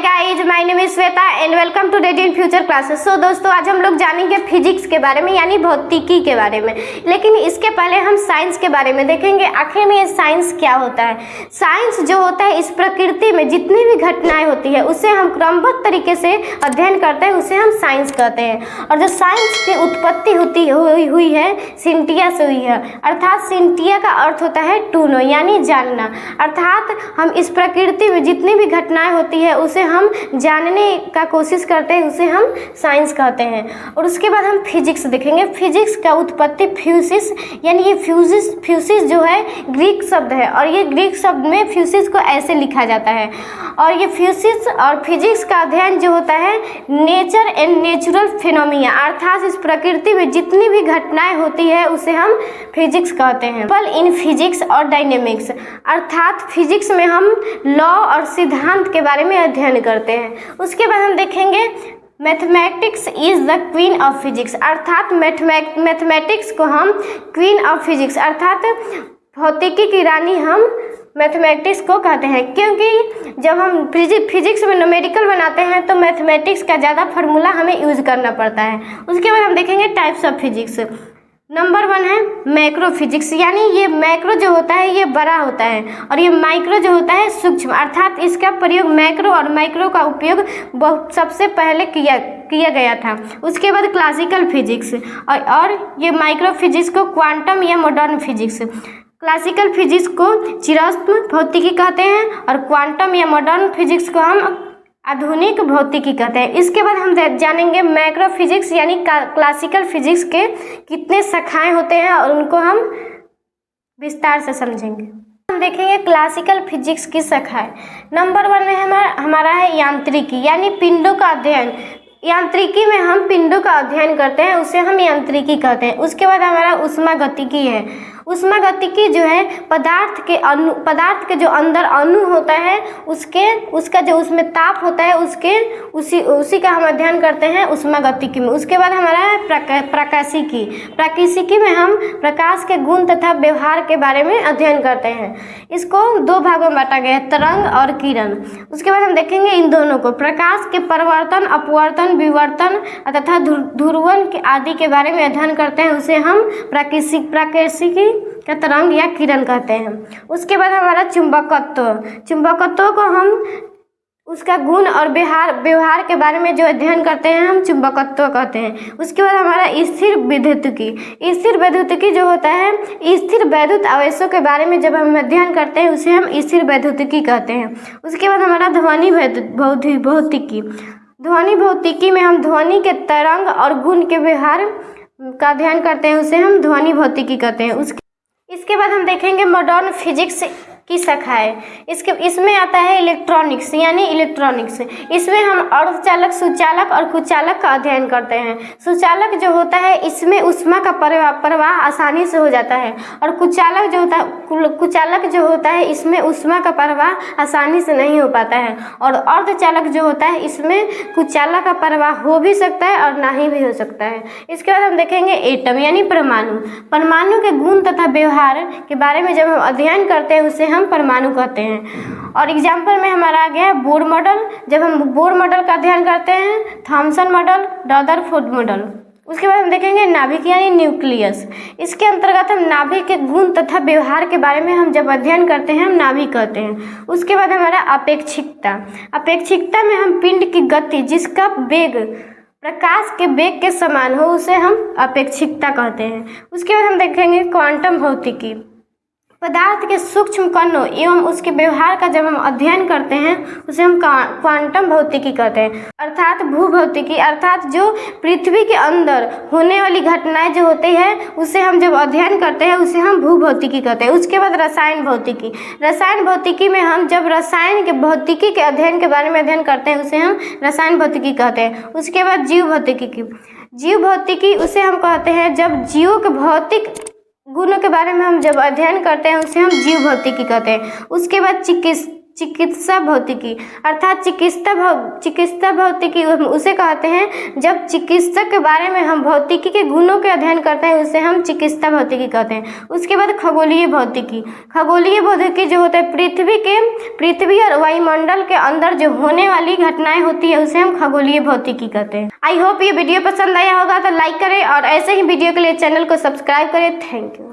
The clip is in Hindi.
Guys, my name is Shweta and welcome to ready in future classes. So दोस्तों, आज हम लोग जानेंगे फिजिक्स के बारे में यानी भौतिकी के बारे में। लेकिन इसके पहले हम साइंस के बारे में देखेंगे। आखिर में ये साइंस क्या होता है। साइंस जो होता है, इस प्रकृति में जितनी भी घटनाएं होती है उसे हम क्रमबद्ध तरीके से अध्ययन करते हैं, उसे हम साइंस कहते हैं। और जो साइंस की उत्पत्ति हुई है सिंटिया से हुई है। अर्थात सिंटिया का अर्थ होता है टू नो यानी जानना। अर्थात हम इस प्रकृति में जितनी भी घटनाएं होती है उसे हम जानने का कोशिश करते हैं, उसे हम साइंस कहते हैं। और उसके बाद हम फिजिक्स देखेंगे। फिजिक्स का उत्पत्ति फ्यूसिस यानी ये फ्यूसिस जो है ग्रीक शब्द है और ये ग्रीक शब्द में फ्यूसिस को ऐसे लिखा जाता है। और ये फ्यूसिस और फिजिक्स का अध्ययन जो होता है नेचर एंड नेचुरल फिनोमिना, अर्थात इस प्रकृति में जितनी भी घटनाएं होती है उसे हम फिजिक्स कहते हैं। बल इन फिजिक्स और डायनेमिक्स, अर्थात फिजिक्स में हम लॉ और सिद्धांत के बारे में अध्ययन करते हैं। उसके बाद हम देखेंगे mathematics is the queen of physics, अर्थात मैथमेटिक्स को हम क्वीन ऑफ फिजिक्स अर्थात भौतिकी की रानी हम मैथमेटिक्स को कहते हैं। क्योंकि जब हम फिजिक्स में न्यूमेरिकल बनाते हैं तो मैथमेटिक्स का ज़्यादा फार्मूला हमें यूज़ करना पड़ता है। उसके बाद हम देखेंगे टाइप्स ऑफ फिजिक्स। नंबर 1 है मैक्रो फिजिक्स, यानी ये मैक्रो जो होता है ये बड़ा होता है और ये माइक्रो जो होता है सूक्ष्म, अर्थात इसका प्रयोग मैक्रो और माइक्रो का उपयोग सबसे पहले किया गया था। उसके बाद क्लासिकल फिजिक्स और ये माइक्रो फिजिक्स को क्वांटम या मॉडर्न फिजिक्स। क्लासिकल फिजिक्स को चिरस्थायी भौतिकी कहते हैं और क्वांटम या मॉडर्न फिजिक्स को हम आधुनिक भौतिकी कहते हैं। इसके बाद हम जानेंगे मैक्रो फिजिक्स यानी क्लासिकल फिजिक्स के कितने शाखाएं होते हैं और उनको हम विस्तार से समझेंगे। हम देखेंगे क्लासिकल फिजिक्स की शाखाएं। नंबर 1 में हमारा है यांत्रिकी यानी पिंडों का अध्ययन। यांत्रिकी में हम पिंडों का अध्ययन करते हैं, उसे हम यांत्रिकी कहते हैं। उसके बाद हमारा उष्मागतिकी है। उष्मागतिकी जो है पदार्थ के जो अंदर अणु होता है उसका जो उसमें ताप होता है उसी का हम अध्ययन करते हैं उष्मागतिकी में। उसके बाद हमारा है प्रकाशिकी में हम प्रकाश के गुण तथा व्यवहार के बारे में अध्ययन करते हैं। इसको 2 भागों में बांटा गया है, तरंग और किरण। उसके बाद हम देखेंगे इन दोनों को, प्रकाश के परिवर्तन, अपवर्तन, विवर्तन तथा ध्रुवण आदि के बारे में अध्ययन करते हैं, उसे हम प्रकाशिकी का तरंग या किरण कहते हैं। उसके बाद हमारा चुंबकत्व को हम उसका गुण और व्यवहार के बारे में जो अध्ययन करते हैं हम चुंबकत्व कहते हैं। उसके बाद हमारा स्थिर वैद्युतिकी जो होता है स्थिर वैद्युत आवेशों के बारे में जब हम अध्ययन करते हैं उसे हम स्थिर वैद्युतिकी कहते हैं। उसके बाद हमारा ध्वनि भौतिकी में हम ध्वनि के तरंग और गुण के व्यवहार का अध्ययन करते हैं, उसे हम ध्वनि भौतिकी कहते हैं। इसके बाद हम देखेंगे मॉडर्न फिजिक्स की शाखाएं। इसमें आता है इलेक्ट्रॉनिक्स यानी इलेक्ट्रॉनिक्स। इसमें हम अर्धचालक, सुचालक और कुचालक का अध्ययन करते हैं। सुचालक जो होता है इसमें ऊष्मा का प्रवाह आसानी से हो जाता है और कुचालक जो होता है इसमें ऊष्मा का प्रवाह आसानी से नहीं हो पाता है। और अर्धचालक जो होता है इसमें कुचालक का प्रवाह हो भी सकता है और नहीं भी हो सकता है। इसके बाद हम देखेंगे एटम यानी परमाणु के गुण तथा व्यवहार के बारे में जब हम अध्ययन करते हैं उसे हम परमाणु कहते हैं। और एग्जाम्पल में हमारा आ गया है बोर मॉडल। जब हम बोर मॉडल का अध्ययन करते हैं, थॉमसन मॉडल, रदरफोर्ड मॉडल। उसके बाद हम देखेंगे नाभिक यानी न्यूक्लियस। इसके अंतर्गत हम नाभिक के गुण तथा व्यवहार के बारे में हम जब अध्ययन करते हैं हम नाभिक कहते हैं। उसके बाद हमारा अपेक्षिकता में हम पिंड की गति जिसका वेग प्रकाश के वेग के समान हो उसे हम अपेक्षिकता कहते हैं। उसके बाद हम देखेंगे क्वांटम भौतिकी। पदार्थ के सूक्ष्म कणों एवं उसके व्यवहार का जब हम अध्ययन करते हैं उसे हम क्वांटम भौतिकी कहते हैं। अर्थात भूभौतिकी, अर्थात जो पृथ्वी के अंदर होने वाली घटनाएं जो होती है उसे हम जब अध्ययन करते हैं उसे हम भूभौतिकी कहते हैं। उसके बाद रसायन भौतिकी में हम जब रसायन के भौतिकी के अध्ययन के बारे में अध्ययन करते हैं उसे हम रसायन भौतिकी कहते हैं। उसके बाद जीव भौतिकी उसे हम कहते हैं जब जीवों के भौतिक गुणों के बारे में हम जब अध्ययन करते हैं उसे हम जीव भौतिकी कहते हैं। उसके बाद चिकित्सा भौतिकी, अर्थात चिकित्सा भौतिकी उसे कहते हैं जब चिकित्सक के बारे में हम भौतिकी के गुणों के अध्ययन करते हैं, उसे हम चिकित्सा भौतिकी कहते हैं। उसके बाद खगोलीय भौतिकी। खगोलीय भौतिकी जो होता है पृथ्वी और वायुमंडल के अंदर जो होने वाली घटनाएं होती है, उसे हम खगोलीय भौतिकी कहते हैं। आई होप ये वीडियो पसंद आया होगा तो लाइक करें और ऐसे ही वीडियो के लिए चैनल को सब्सक्राइब करें। Thank you.